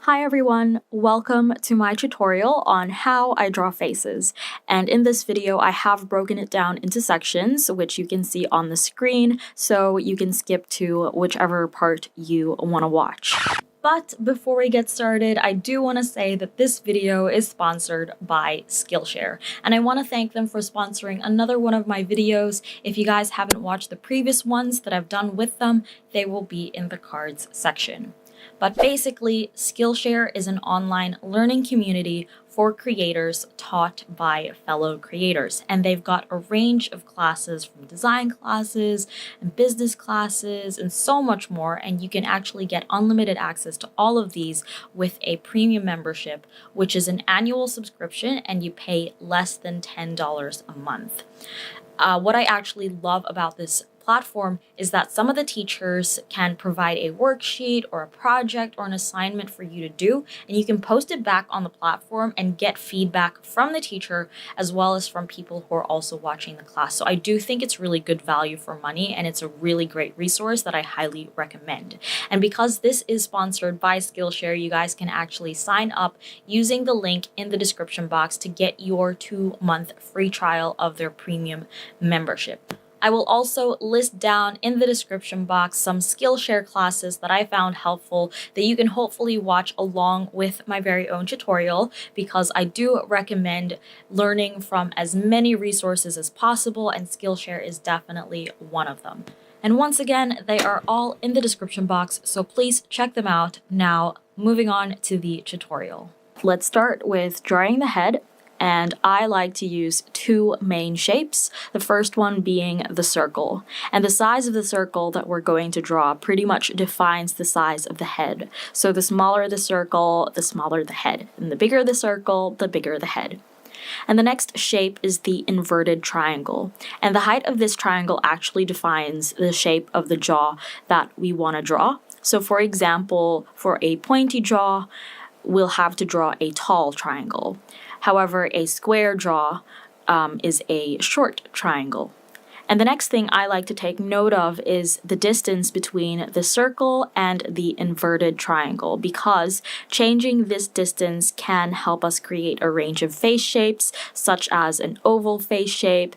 Hi everyone, welcome to my tutorial on how I draw faces. And in this video, I have broken it down into sections, which you can see on the screen, so you can skip to whichever part you want to watch. But before we get started, I do want to say that this video is sponsored by Skillshare, and I want to thank them for sponsoring another one of my videos. If you guys haven't watched the previous ones that I've done with them, they will be in the cards section. But basically, Skillshare is an online learning community for creators taught by fellow creators. And they've got a range of classes from design classes and business classes and so much more. And you can actually get unlimited access to all of these with a premium membership, which is an annual subscription, and you pay less than $10 a month. What I actually love about this platform is that some of the teachers can provide a worksheet or a project or an assignment for you to do, and you can post it back on the platform and get feedback from the teacher as well as from people who are also watching the class. So I do think it's really good value for money, and it's a really great resource that I highly recommend. And because this is sponsored by Skillshare, you guys can actually sign up using the link in the description box to get your 2-month free trial of their premium membership. I will also list down in the description box some Skillshare classes that I found helpful that you can hopefully watch along with my very own tutorial, because I do recommend learning from as many resources as possible, and Skillshare is definitely one of them. And once again, they are all in the description box, so please check them out. Now, moving on to the tutorial. Let's start with drawing the head. And I like to use two main shapes, the first one being the circle. And the size of the circle that we're going to draw pretty much defines the size of the head. So the smaller the circle, the smaller the head. And the bigger the circle, the bigger the head. And the next shape is the inverted triangle. And the height of this triangle actually defines the shape of the jaw that we want to draw. So for example, for a pointy jaw, we'll have to draw a tall triangle. However, a square jaw is a short triangle. And the next thing I like to take note of is the distance between the circle and the inverted triangle, because changing this distance can help us create a range of face shapes, such as an oval face shape,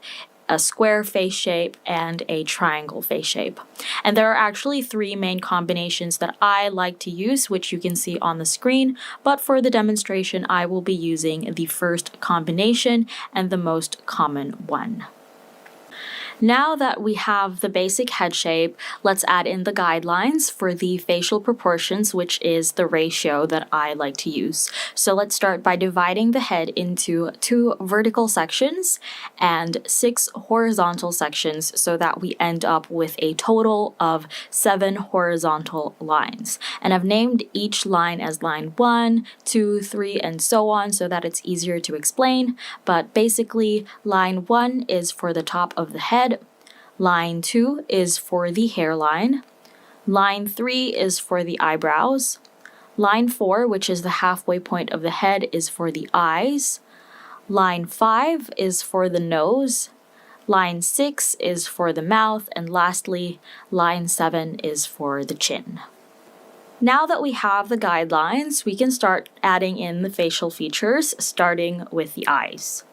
a square face shape, and a triangle face shape. And there are actually 3 main combinations that I like to use, which you can see on the screen, but for the demonstration I will be using the first combination and the most common one. Now that we have the basic head shape, let's add in the guidelines for the facial proportions, which is the ratio that I like to use. So let's start by dividing the head into 2 vertical sections and 6 horizontal sections, so that we end up with a total of 7 horizontal lines. And I've named each line as line 1, 2, 3, and so on, so that it's easier to explain. But basically, line 1 is for the top of the head. Line 2 is for the hairline. Line 3 is for the eyebrows. Line 4, which is the halfway point of the head, is for the eyes. Line 5 is for the nose. Line 6 is for the mouth. And lastly, line 7 is for the chin. Now that we have the guidelines, we can start adding in the facial features, starting with the eyes.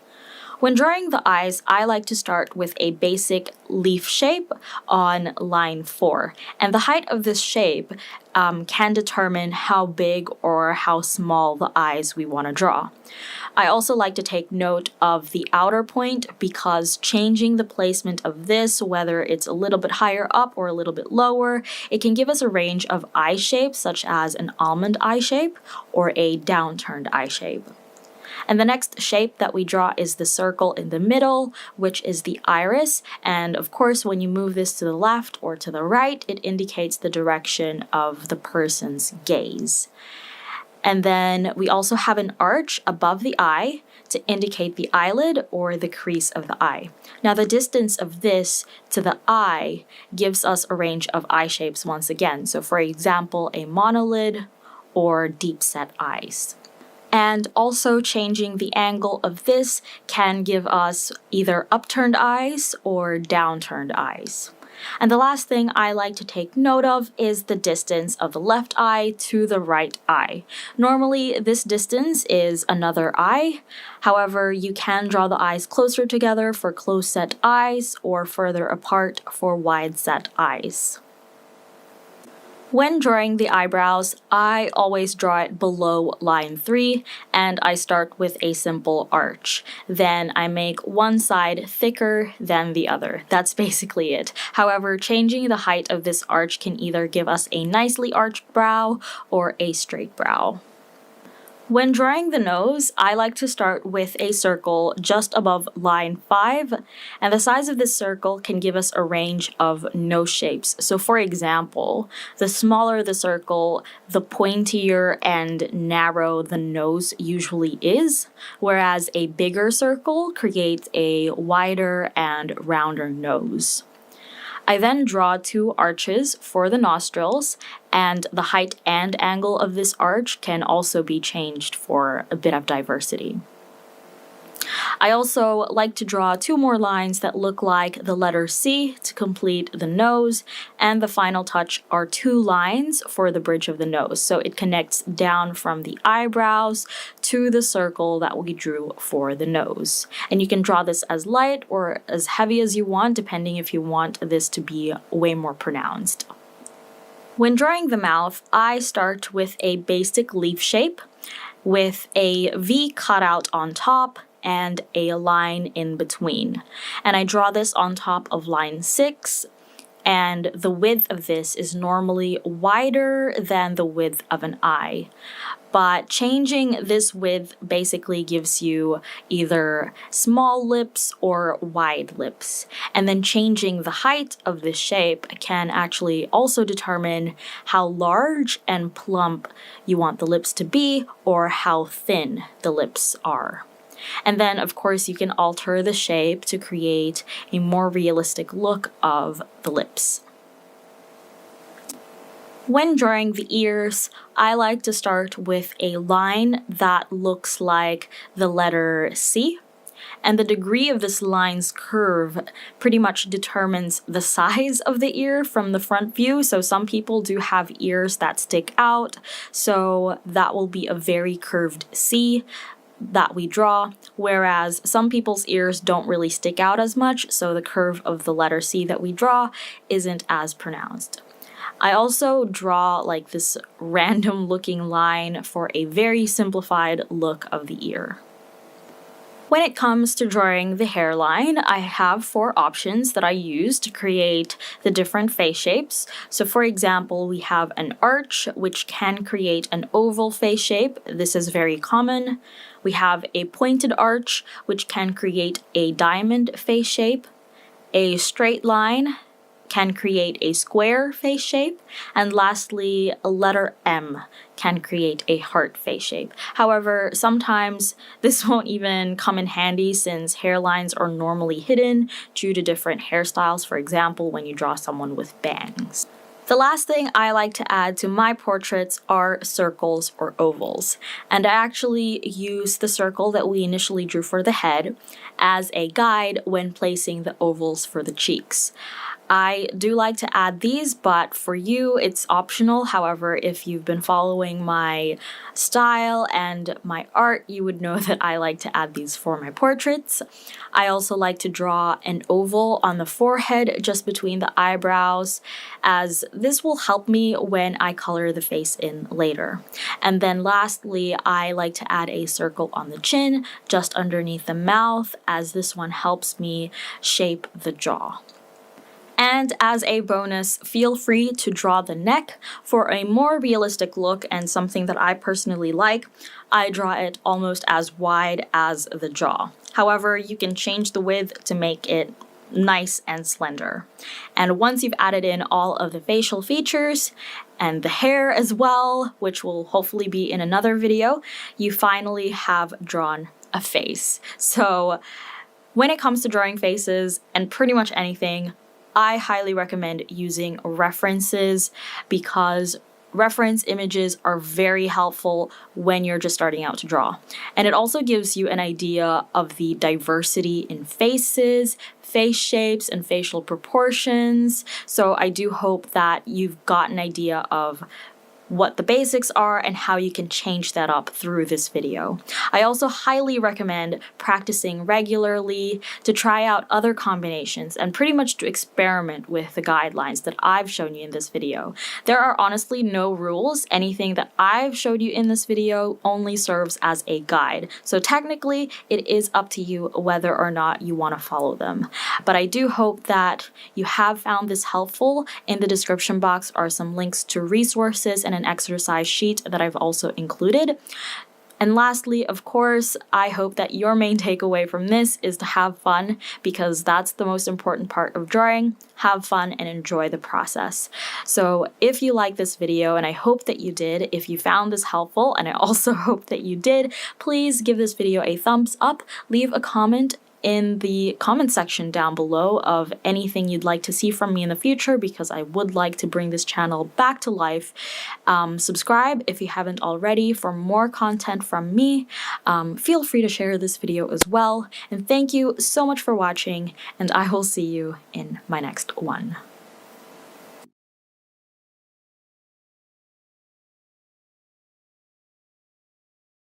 When drawing the eyes, I like to start with a basic leaf shape on line 4. And the height of this shape can determine how big or how small the eyes we want to draw. I also like to take note of the outer point, because changing the placement of this, whether it's a little bit higher up or a little bit lower, it can give us a range of eye shapes, such as an almond eye shape or a downturned eye shape. And the next shape that we draw is the circle in the middle, which is the iris. And of course, when you move this to the left or to the right, it indicates the direction of the person's gaze. And then we also have an arch above the eye to indicate the eyelid or the crease of the eye. Now, the distance of this to the eye gives us a range of eye shapes once again. So for example, a monolid or deep set eyes. And also changing the angle of this can give us either upturned eyes or downturned eyes. And the last thing I like to take note of is the distance of the left eye to the right eye. Normally, this distance is another eye. However, you can draw the eyes closer together for close-set eyes or further apart for wide-set eyes. When drawing the eyebrows, I always draw it below line 3, and I start with a simple arch. Then I make one side thicker than the other. That's basically it. However, changing the height of this arch can either give us a nicely arched brow or a straight brow. When drawing the nose, I like to start with a circle just above line 5, and the size of this circle can give us a range of nose shapes. So for example, the smaller the circle, the pointier and narrow the nose usually is, whereas a bigger circle creates a wider and rounder nose. I then draw 2 arches for the nostrils, and the height and angle of this arch can also be changed for a bit of diversity. I also like to draw 2 more lines that look like the letter C to complete the nose, and the final touch are 2 lines for the bridge of the nose. So it connects down from the eyebrows to the circle that we drew for the nose. And you can draw this as light or as heavy as you want, depending if you want this to be way more pronounced. When drawing the mouth, I start with a basic leaf shape with a V cutout on top and a line in between. And I draw this on top of line 6, and the width of this is normally wider than the width of an eye. But changing this width basically gives you either small lips or wide lips. And then changing the height of this shape can actually also determine how large and plump you want the lips to be or how thin the lips are. And then, of course, you can alter the shape to create a more realistic look of the lips. When drawing the ears, I like to start with a line that looks like the letter C. And the degree of this line's curve pretty much determines the size of the ear from the front view. So some people do have ears that stick out, so that will be a very curved C that we draw, whereas some people's ears don't really stick out as much, so the curve of the letter C that we draw isn't as pronounced. I also draw like this random looking line for a very simplified look of the ear. When it comes to drawing the hairline, I have 4 options that I use to create the different face shapes. So for example, we have an arch, which can create an oval face shape. This is very common. We have a pointed arch, which can create a diamond face shape. A straight line can create a square face shape, and lastly, a letter M can create a heart face shape. However, sometimes this won't even come in handy since hairlines are normally hidden due to different hairstyles, for example, when you draw someone with bangs. The last thing I like to add to my portraits are circles or ovals, and I actually use the circle that we initially drew for the head as a guide when placing the ovals for the cheeks. I do like to add these, but for you, it's optional. However, if you've been following my style and my art, you would know that I like to add these for my portraits. I also like to draw an oval on the forehead just between the eyebrows, as this will help me when I color the face in later. And then lastly, I like to add a circle on the chin just underneath the mouth, as this one helps me shape the jaw. And as a bonus, feel free to draw the neck. For a more realistic look and something that I personally like, I draw it almost as wide as the jaw. However, you can change the width to make it nice and slender. And once you've added in all of the facial features and the hair as well, which will hopefully be in another video, you finally have drawn a face. So when it comes to drawing faces and pretty much anything, I highly recommend using references, because reference images are very helpful when you're just starting out to draw. And it also gives you an idea of the diversity in faces, face shapes, and facial proportions. So I do hope that you've got an idea of what the basics are and how you can change that up through this video. I also highly recommend practicing regularly to try out other combinations and pretty much to experiment with the guidelines that I've shown you in this video. There are honestly no rules. Anything that I've showed you in this video only serves as a guide. So technically, it is up to you whether or not you want to follow them. But I do hope that you have found this helpful. In the description box are some links to resources and an exercise sheet that I've also included. And lastly, of course, I hope that your main takeaway from this is to have fun, because that's the most important part of drawing. Have fun and enjoy the process. So if you like this video, and I hope that you did, if you found this helpful, and I also hope that you did, please give this video a thumbs up, leave a comment in the comment section down below of anything you'd like to see from me in the future, because I would like to bring this channel back to life. Subscribe if you haven't already for more content from me. Feel free to share this video as well. And thank you so much for watching, and I will see you in my next one.